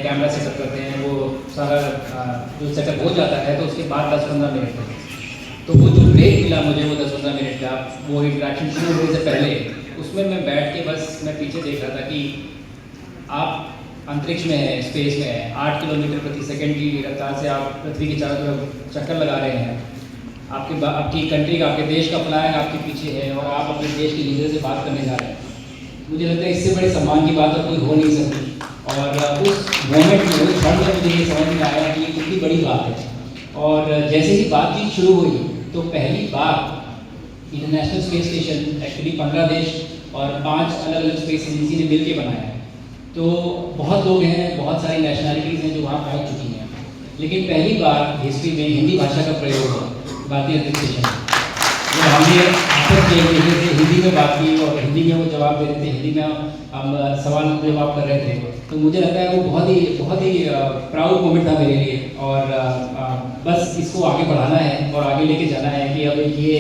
Camera setup करते हैं, वो सारा जो सेटअप हो जाता है तो उसके बाद 10-15 मिनट में, तो वो जो ब्रेक मिला मुझे वो 10-15 मिनट का, वो इंटरेक्शन शुरू होने से पहले उसमें मैं बैठ के बस मैं पीछे देख रहा था कि आप अंतरिक्ष में है, स्पेस में है, 8 किलोमीटर प्रति सेकंड की रफ्तार से आप पृथ्वी के चारों तरफ चक्कर लगा रहे हैं। आपकी कंट्री का, आपके देश का फ्लैग आपके पीछे है और आप अपने देश के लीडर से बात करने जा रहे हैं। मुझे लगता है इससे बड़े सम्मान की बात और कोई हो नहीं सकती। और उस मोमेंट में, उस क्षण में मुझे ये समझ में आया कि ये कितनी बड़ी बात है। और जैसे ही बातचीत शुरू हुई तो पहली बार इंटरनेशनल स्पेस स्टेशन एक्चुअली 15 देश और 5 अलग अलग स्पेस एजेंसी ने मिल के बनाया है। तो बहुत लोग हैं, बहुत सारी नेशनलिटीज़ हैं जो वहाँ पहुँच चुकी हैं, लेकिन पहली बार हिस्ट्री में हिंदी भाषा का प्रयोग हुआ भारतीय अंतरिक्ष स्टेशन। तो हमने आपस में हिंदी में बात की और हिंदी में वो जवाब दे रहे थे, हिंदी में हम सवाल जवाब कर रहे थे। तो मुझे लगता है वो बहुत ही प्राउड मोमेंट था मेरे लिए। और बस इसको आगे बढ़ाना है और आगे लेके जाना है कि अब ये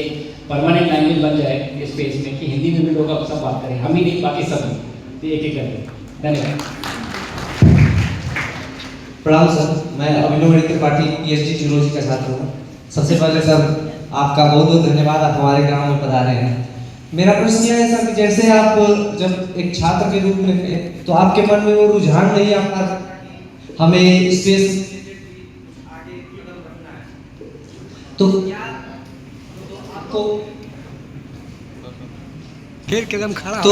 परमानेंट लैंग्वेज बन जाए इस स्पेस में कि हिंदी में भी लोग अब सब बात करें, हम ही नहीं बाकी सब भी, एक एक करके। धन्यवाद। प्रणाम सर, मैं अभिनव त्रिपाठी PhD जूलॉजी का छात्र हूँ। सबसे पहले सर आपका बहुत बहुत धन्यवाद, आप हमारे ग्राम में पधारे हैं। मेरा प्रश्न यह है सर कि जैसे आप जब एक छात्र के रूप में थे तो आपके मन में वो रुझान नहीं आता हमें स्पेस आगे कदम रखना है, तो आपको फिर कदम खड़ा तो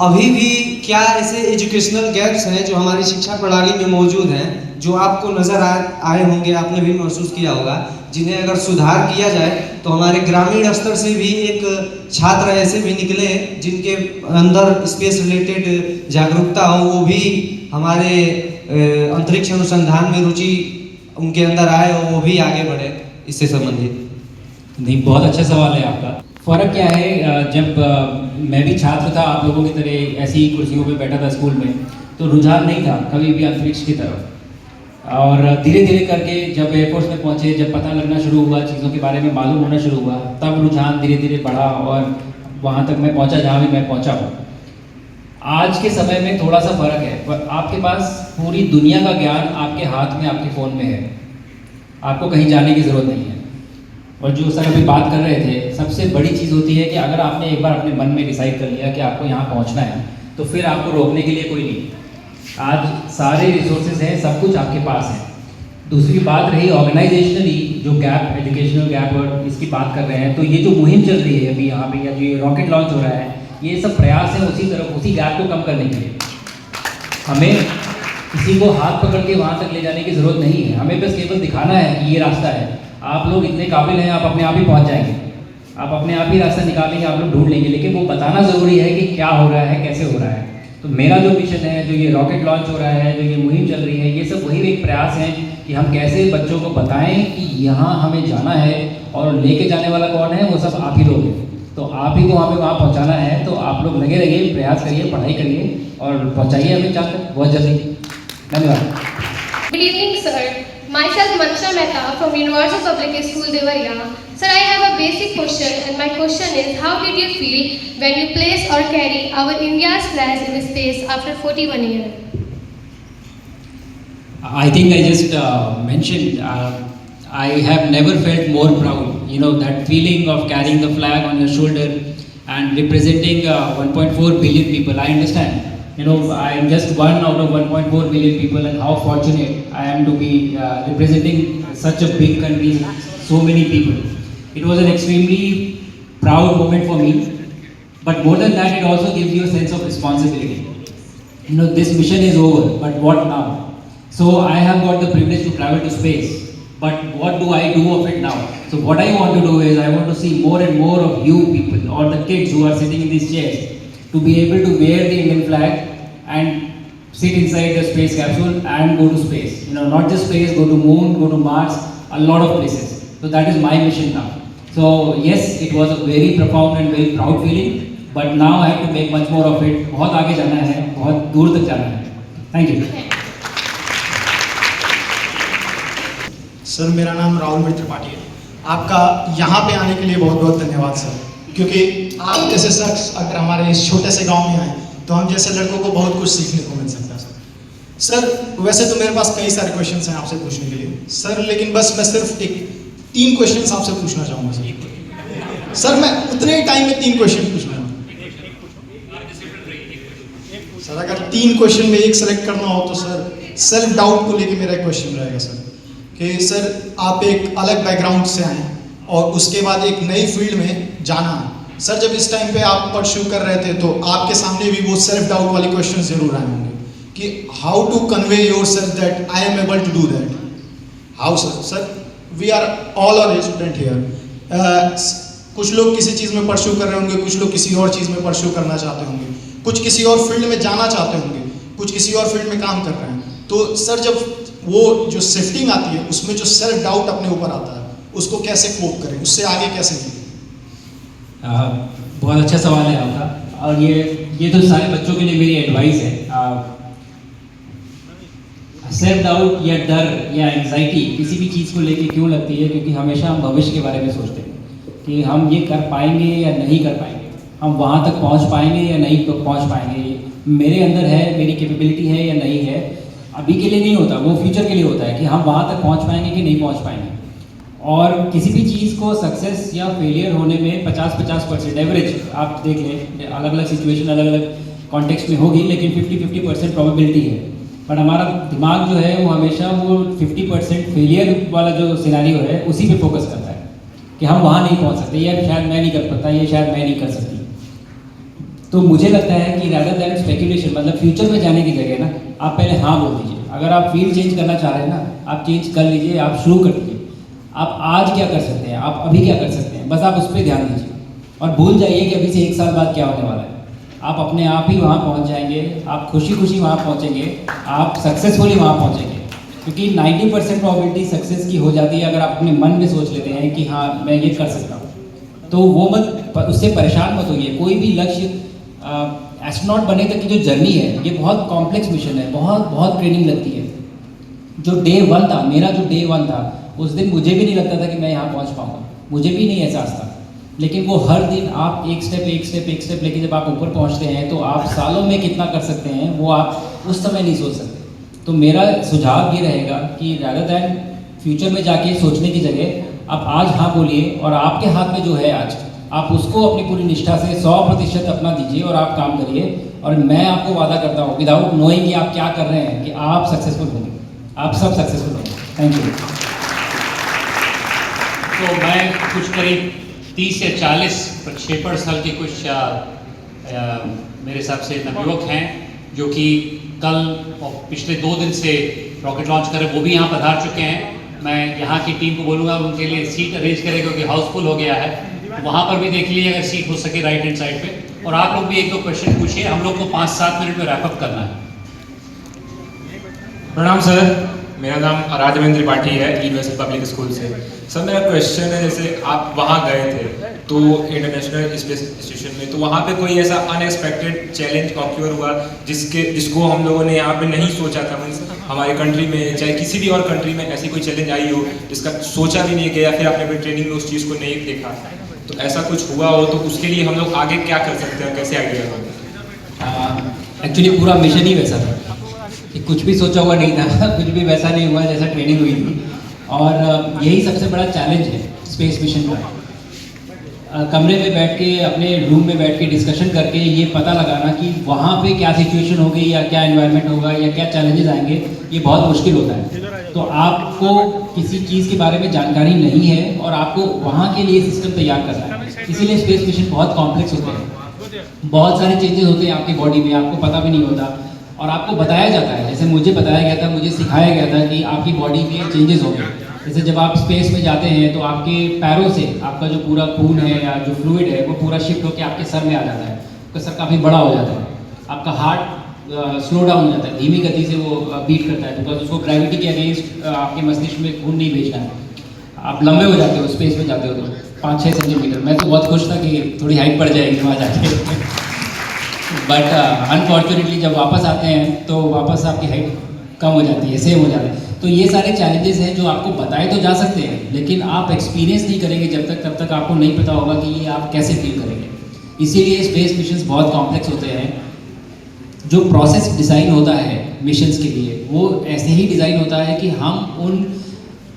अभी भी क्या ऐसे एजुकेशनल गैप्स हैं जो हमारी शिक्षा प्रणाली में मौजूद हैं, जो आपको नज़र आए होंगे, आपने भी महसूस किया होगा, जिन्हें अगर सुधार किया जाए तो हमारे ग्रामीण स्तर से भी एक छात्र ऐसे भी निकले जिनके अंदर स्पेस रिलेटेड जागरूकता हो, वो भी हमारे अंतरिक्ष अनुसंधान में रुचि उनके अंदर आए और वो भी आगे बढ़े इससे संबंधित। नहीं, बहुत अच्छा सवाल है आपका। फ़र्क क्या है, जब मैं भी छात्र था आप लोगों की तरह ऐसी ही कुर्सियों पे बैठा था स्कूल में, तो रुझान नहीं था कभी भी अंतरिक्ष की तरफ। और धीरे धीरे करके जब एयरफोर्स में पहुँचे, जब पता लगना शुरू हुआ, चीज़ों के बारे में मालूम होना शुरू हुआ, तब रुझान धीरे धीरे बढ़ा और वहाँ तक मैं पहुँचा जहाँ भी मैं पहुँचा हूँ। आज के समय में थोड़ा सा फ़र्क है, पर आपके पास पूरी दुनिया का ज्ञान आपके हाथ में, आपके फ़ोन में है, आपको कहीं जाने की ज़रूरत नहीं है। और जो सर अभी बात कर रहे थे, सबसे बड़ी चीज़ होती है कि अगर आपने एक बार अपने मन में डिसाइड कर लिया कि आपको यहाँ पहुँचना है, तो फिर आपको रोकने के लिए कोई नहीं। आज सारे रिसोर्सेज हैं, सब कुछ आपके पास है। दूसरी बात रही ऑर्गेनाइजेशनली जो गैप, एजुकेशनल गैप और इसकी बात कर रहे हैं, तो ये जो मुहिम चल रही है अभी यहाँ पे, या जो ये रॉकेट लॉन्च हो रहा है, ये सब प्रयास है उसी गैप को कम करने के लिए। हमें किसी को हाथ पकड़ के वहाँ तक ले जाने की ज़रूरत नहीं है, हमें बस केवल दिखाना है कि ये रास्ता है। आप लोग इतने काबिल हैं, आप अपने आप ही पहुँच जाएंगे, आप अपने आप ही रास्ता निकालेंगे, आप लोग ढूंढ लेंगे, लेकिन वो बताना ज़रूरी है कि क्या हो रहा है, कैसे हो रहा है। तो मेरा जो मिशन है, जो ये रॉकेट लॉन्च हो रहा है, जो ये मुहिम चल रही है, ये सब वही एक प्रयास है कि हम कैसे बच्चों को बताएं कि यहाँ हमें जाना है और लेके जाने वाला कौन है, वो सब आप ही लोग हैं। तो आप ही को वहाँ पहुँचाना है, तो आप लोग लगे रहिए, प्रयास करिए, पढ़ाई करिए और पहुँचाइए हमें जहाँ तक बहुत जल्दी। धन्यवाद। Good evening, sir. Myself Mansha Mehta from Universal Public School, Devariya. Sir, I have a basic question, and my question is, how did you feel when you place or carry our India's flag in space after 41 years? I think I just mentioned, I have never felt more proud. You know, that feeling of carrying the flag on your shoulder and representing 1.4 billion people. I understand. You know, I am just one out of 1.4 billion people, and how fortunate I am to be representing such a big country, so many people. It was an extremely proud moment for me, but more than that, it also gives you a sense of responsibility. You know, this mission is over, but what now? So I have got the privilege to travel to space, but what do I do of it now? So what I want to do is, I want to see more and more of you people, or the kids who are sitting in these chairs, to be able to wear the Indian flag and sit inside the space capsule and go to space. You know, not just space, go to moon, go to Mars, a lot of places. So that is my mission now. So yes, it was a very profound and very proud feeling, but now I have to make much more of it. बहुत आगे जाना है, बहुत दूर तक जाना है. Thank you. Sir, मेरा नाम राहुल त्रिपाठी है। आपका यहाँ पे आने के लिए बहुत बहुत धन्यवाद सर, क्योंकि आप जैसे शख्स अगर हमारे इस छोटे से गांव में आए तो हम जैसे लड़कों को बहुत कुछ सीखने को मिल सकता है सर। सर वैसे तो मेरे पास कई सारे क्वेश्चंस हैं आपसे पूछने के लिए सर, लेकिन बस मैं सिर्फ 3 क्वेश्चंस आपसे पूछना चाहूँगा सर। सर मैं उतने ही टाइम में 3 क्वेश्चन पूछूंगा सर। अगर 3 क्वेश्चन में एक सेलेक्ट करना हो तो सर सेल्फ डाउट को लेके मेरा एक क्वेश्चन रहेगा सर, कि सर आप एक अलग बैकग्राउंड से आए और उसके बाद एक नई फील्ड में जाना है सर। जब इस टाइम पे आप परस्यू कर रहे थे तो आपके सामने भी वो सेल्फ डाउट वाले क्वेश्चन जरूर आए होंगे कि how to convey your self that I am able to do that, how sir. Sir we are all are student here, कुछ लोग किसी चीज़ में परस्यू कर रहे होंगे, कुछ लोग किसी और चीज़ में परस्यू करना चाहते होंगे, कुछ किसी और फील्ड में जाना चाहते होंगे, कुछ किसी और फील्ड में काम कर रहे हैं। तो सर जब वो जो शिफ्टिंग आती है उसमें जो सेल्फ डाउट अपने ऊपर आता है उसको कैसे कोप करें, उससे आगे कैसे निकलें? बहुत अच्छा सवाल है आपका, और ये तो सारे बच्चों के लिए मेरी एडवाइस है। सेल्फ डाउट या डर या एंजाइटी किसी भी चीज़ को लेके क्यों लगती है? क्योंकि हमेशा हम भविष्य के बारे में सोचते हैं कि हम ये कर पाएंगे या नहीं कर पाएंगे, हम वहाँ तक पहुँच पाएंगे या नहीं पहुँच पाएंगे, मेरे अंदर है, मेरी कैपेबिलिटी है या नहीं है। अभी के लिए नहीं होता, वो फ्यूचर के लिए होता है कि हम वहाँ तक पहुँच पाएंगे कि नहीं पहुँच पाएंगे। और किसी भी चीज़ को सक्सेस या फेलियर होने में 50-50% एवरेज आप देख लें, अलग अलग सिचुएशन अलग अलग कॉन्टेक्स्ट में होगी, लेकिन 50-50% प्रोबेबिलिटी है। बट हमारा दिमाग जो है वो हमेशा वो 50% फेलियर वाला जो सिनेरियो है उसी पे फोकस करता है कि हम वहाँ नहीं पहुँच सकते, ये शायद मैं नहीं कर पाता, ये शायद मैं नहीं कर सकती। तो मुझे लगता है कि रैदर दैन स्पेकुलेशन, मतलब फ्यूचर में जाने की जगह ना आप पहले हाँ बोल दीजिए। अगर आप फील्ड चेंज करना चाह रहे हैं ना, आप चेंज कर लीजिए, आप शुरू कर दीजिए। आप आज क्या कर सकते हैं, आप अभी क्या कर सकते हैं, बस आप उस पर ध्यान दीजिए और भूल जाइए कि अभी से 1 साल बाद क्या होने वाला है। आप अपने आप ही वहाँ पहुँच जाएंगे, आप खुशी खुशी वहाँ पहुँचेंगे, आप सक्सेसफुली वहाँ पहुँचेंगे। क्योंकि 90% प्रोबेबिलिटी सक्सेस की हो जाती है अगर आप अपने मन में सोच लेते हैं कि हाँ मैं ये कर सकता हूँ। तो वो मत, उससे परेशान मत होइए। कोई भी लक्ष्य, एस्ट्रोनॉट बनने तक की जो जर्नी है ये बहुत कॉम्प्लेक्स मिशन है, बहुत ट्रेनिंग लगती है। जो डे 1 था, मेरा जो डे 1 था, उस दिन मुझे भी नहीं लगता था कि मैं यहाँ पहुँच पाऊँगा, मुझे भी नहीं एहसास था। लेकिन वो हर दिन आप एक स्टेप लेके जब आप ऊपर पहुँचते हैं तो आप सालों में कितना कर सकते हैं वो आप उस समय नहीं सोच सकते। तो मेरा सुझाव ये रहेगा कि रैदर दैन फ्यूचर में जाके सोचने की जगह आप आज हाँ बोलिए, और आपके हाथ में जो है आज, आप उसको अपनी पूरी निष्ठा से 100% अपना दीजिए और आप काम करिए। और मैं आपको वादा करता हूँ विदाउट नोइंग कि आप क्या कर रहे हैं कि आप सक्सेसफुल होंगे, आप सब सक्सेसफुल होंगे। Thank you. तो मैं कुछ करीब 30 या 40 प्रक्षेपण स्थल के कुछ मेरे हिसाब से नवयुवक हैं जो कि कल और पिछले 2 दिन से रॉकेट लॉन्च कर रहे, वो भी यहाँ पधार चुके हैं। मैं यहाँ की टीम को बोलूँगा उनके लिए सीट अरेंज करें क्योंकि हाउसफुल हो गया है। वहाँ पर भी देख लीजिए अगर सीट हो सके राइट हैंड साइड पे। और आप लोग भी 1-2 क्वेश्चन पूछिए, हम लोग को 5-7 मिनट में रैपअप करना है। प्रणाम सर, मेरा नाम राजवेंद्र त्रिपाठी है, यूनिवर्सिटी पब्लिक स्कूल से। सर मेरा क्वेश्चन है, जैसे आप वहाँ गए थे तो इंटरनेशनल स्पेस स्टेशन में, तो वहाँ पे कोई ऐसा अनएक्सपेक्टेड चैलेंज ऑक्योर हुआ जिसको हम लोगों ने यहाँ पे नहीं सोचा था? मीन्स हमारी कंट्री में चाहे किसी भी और कंट्री में ऐसी कोई चैलेंज आई हो जिसका सोचा भी नहीं गया, फिर आपने अपनी ट्रेनिंग में उस चीज़ को नहीं देखा, तो ऐसा कुछ हुआ हो तो उसके लिए हम लोग आगे क्या कर सकते हैं, कैसे आइडिया हो? एक्चुअली पूरा मिशन ही वैसा था कि कुछ भी सोचा हुआ नहीं था, कुछ भी वैसा नहीं हुआ जैसा ट्रेनिंग हुई थी। और यही सबसे बड़ा चैलेंज है स्पेस मिशन का। कमरे में बैठ के, अपने रूम में बैठ के डिस्कशन करके ये पता लगाना कि वहाँ पे क्या सिचुएशन होगी या क्या एनवायरनमेंट होगा या क्या चैलेंजेस आएंगे, ये बहुत मुश्किल होता है। तो आपको किसी चीज़ के बारे में जानकारी नहीं है और आपको वहाँ के लिए सिस्टम तैयार करना है, इसीलिए स्पेस मिशन बहुत कॉम्प्लेक्स होते हैं। बहुत सारे चेंजेस होते हैं आपकी बॉडी में, आपको पता भी नहीं होता और आपको बताया जाता है। जैसे मुझे बताया गया था, मुझे सिखाया गया था कि आपकी बॉडी में चेंजेस होंगे। जैसे जब आप स्पेस में जाते हैं तो आपके पैरों से आपका जो पूरा खून है या जो फ्लूइड है वो पूरा शिफ्ट होकर आपके सर में आ जाता है, आपका सर काफ़ी बड़ा हो जाता है, आपका हार्ट स्लो डाउन हो जाता है, धीमी गति से वो बीट करता है, बिकॉज उसको ग्रेविटी के अगेंस्ट आपके मस्तिष्क में खून नहीं भेजना है। आप लंबे हो जाते हो, स्पेस में जाते हो तो 5-6 सेंटीमीटर। मैं तो बहुत खुश था कि थोड़ी हाइट बढ़ जाएगी वहाँ जाके बट अनफॉर्चुनेटली जब वापस आते हैं तो वापस आपकी हाइट कम हो जाती है, सेम हो जाती है। तो ये सारे चैलेंजेस हैं जो आपको बताए तो जा सकते हैं, लेकिन आप एक्सपीरियंस नहीं करेंगे तब तक आपको नहीं पता होगा कि ये आप कैसे फील करेंगे। इसीलिए स्पेस मिशंस बहुत कॉम्प्लेक्स होते हैं। जो प्रोसेस डिज़ाइन होता है मिशंस के लिए, वो ऐसे ही डिज़ाइन होता है कि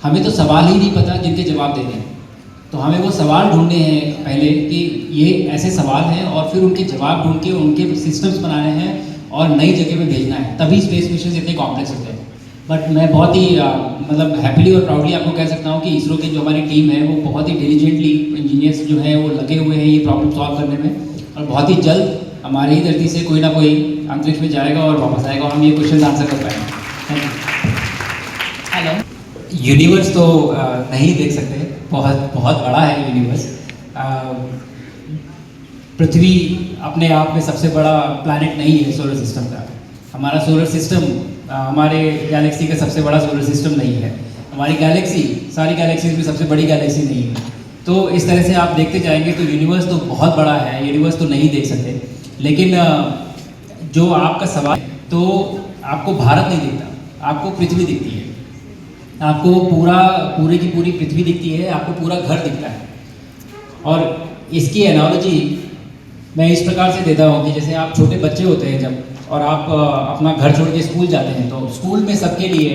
हमें तो सवाल ही नहीं पता जिनके जवाब देने हैं। तो हमें वो सवाल ढूंढने हैं पहले कि ये ऐसे सवाल हैं, और फिर उनके जवाब ढूंढ के उनके सिस्टम्स बनाने हैं और नई जगह पे भेजना है, तभी स्पेस मिशन इतने कॉम्प्लेक्स होते हैं। बट मैं बहुत ही मतलब हैप्पीली और प्राउडली आपको कह सकता हूँ कि इसरो की जो हमारी टीम है वो बहुत ही डिलीजेंटली, इंजीनियर्स जो हैं वो लगे हुए हैं ये प्रॉब्लम सॉल्व करने में, और बहुत ही जल्द हमारी ही धरती से कोई ना कोई अंतरिक्ष में जाएगा और वापस आएगा और हम ये क्वेश्चन आंसर कर पाएंगे। हेलो। यूनिवर्स तो नहीं देख सकते, बहुत बहुत बड़ा है यूनिवर्स। पृथ्वी अपने आप में सबसे बड़ा प्लैनेट नहीं है सोलर सिस्टम का। हमारा सोलर सिस्टम हमारे गैलेक्सी का सबसे बड़ा सोलर सिस्टम नहीं है। हमारी गैलेक्सी सारी गैलेक्सीज में सबसे बड़ी गैलेक्सी नहीं है। तो इस तरह से आप देखते जाएंगे तो यूनिवर्स तो बहुत बड़ा है, यूनिवर्स तो नहीं देख सकते। लेकिन जो आपका सवाल, तो आपको भारत नहीं दिखता, आपको पृथ्वी दिखती है, आपको पूरी की पूरी पृथ्वी दिखती है, आपको पूरा घर दिखता है। और इसकी एनालॉजी मैं इस प्रकार से देता हूँ कि जैसे आप छोटे बच्चे होते हैं जब, और आप अपना घर छोड़ के स्कूल जाते हैं, तो स्कूल में सबके लिए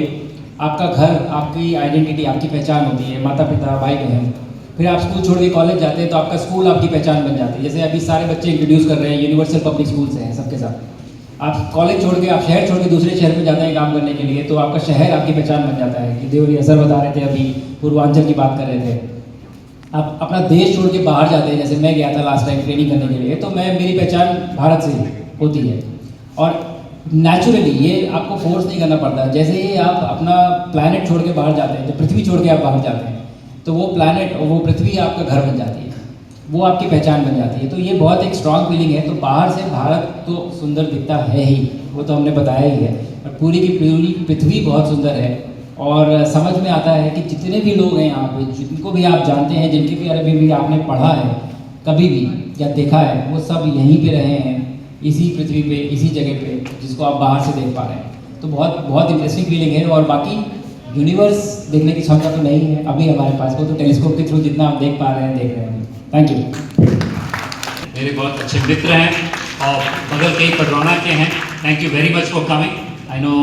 आपका घर आपकी आइडेंटिटी, आपकी पहचान होती है, माता पिता भाई बहन। फिर आप स्कूल छोड़ के कॉलेज जाते हैं तो आपका स्कूल आपकी पहचान बन जाती है। जैसे अभी सारे बच्चे इंट्रोड्यूस कर रहे हैं यूनिवर्सल पब्लिक स्कूल से हैं सबके साथ। आप कॉलेज छोड़ के, आप शहर छोड़ के दूसरे शहर में जाते हैं काम करने के लिए, तो आपका शहर आपकी पहचान बन जाता है। कि देवरी असर बता रहे थे, अभी पूर्वांचल की बात कर रहे थे। आप अपना देश छोड़ के बाहर जाते हैं, जैसे मैं गया था लास्ट टाइम ट्रेनिंग करने के लिए, तो मेरी पहचान भारत से होती है। और नेचुरली ये आपको फोर्स नहीं करना पड़ता। जैसे ही आप अपना प्लैनेट छोड़ के बाहर जाते हैं, जब पृथ्वी छोड़ के आप बाहर जाते हैं, तो वो प्लैनेट, वो पृथ्वी आपका घर बन जाती है, वो आपकी पहचान बन जाती है। तो ये बहुत एक स्ट्रॉन्ग फीलिंग है। तो बाहर से भारत तो सुंदर दिखता है ही, वो तो हमने बताया ही है, और पूरी की पूरी पृथ्वी बहुत सुंदर है। और समझ में आता है कि जितने भी लोग हैं यहाँ पे, जिनको भी आप जानते हैं, जिनके भी अरबी भी आपने पढ़ा है कभी भी या देखा है, वो सब यहीं पे रहे हैं, इसी पृथ्वी पे, इसी जगह पे, जिसको आप बाहर से देख पा रहे हैं। तो बहुत बहुत इंटरेस्टिंग फीलिंग है। और बाकी यूनिवर्स देखने की क्षमता तो नहीं है अभी हमारे पास, वो तो टेलीस्कोप के थ्रू जितना आप देख पा रहे हैं, देख रहे हैं। Thank you. मेरे बहुत अच्छे मित्र हैं और बगल के ही पडरौना के हैं। Thank you very much for coming. I know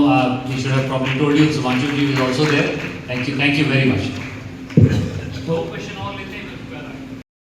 we should have probably told you, Sumanshu ji is also there. Thank you very much. तो क्वेश्चन और लेते हैं।